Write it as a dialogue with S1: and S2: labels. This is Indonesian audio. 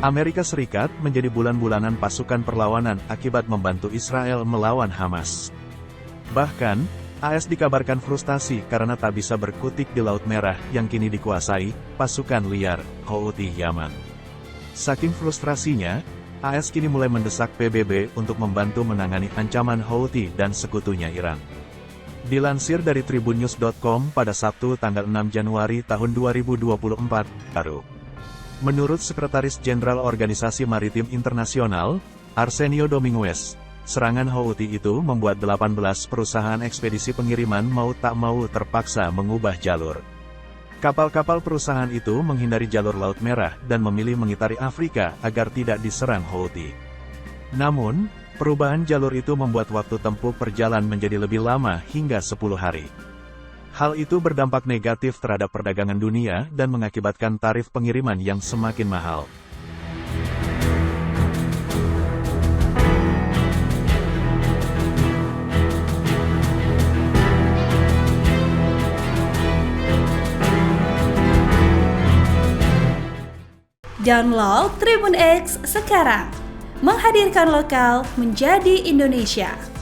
S1: Amerika Serikat menjadi bulan-bulanan pasukan perlawanan akibat membantu Israel melawan Hamas. Bahkan, AS dikabarkan frustasi karena tak bisa berkutik di Laut Merah yang kini dikuasai pasukan liar Houthi Yaman. Saking frustrasinya, AS kini mulai mendesak PBB untuk membantu menangani ancaman Houthi dan sekutunya Iran. Dilansir dari tribunnews.com pada Sabtu tanggal 6 Januari tahun 2024, baru. Menurut Sekretaris Jenderal Organisasi Maritim Internasional, Arsenio Dominguez, serangan Houthi itu membuat 18 perusahaan ekspedisi pengiriman mau tak mau terpaksa mengubah jalur. Kapal-kapal perusahaan itu menghindari jalur Laut Merah dan memilih mengitari Afrika agar tidak diserang Houthi. Namun, perubahan jalur itu membuat waktu tempuh perjalanan menjadi lebih lama hingga 10 hari. Hal itu berdampak negatif terhadap perdagangan dunia dan mengakibatkan tarif pengiriman yang semakin mahal.
S2: Download Tribun X sekarang, menghadirkan lokal menjadi Indonesia.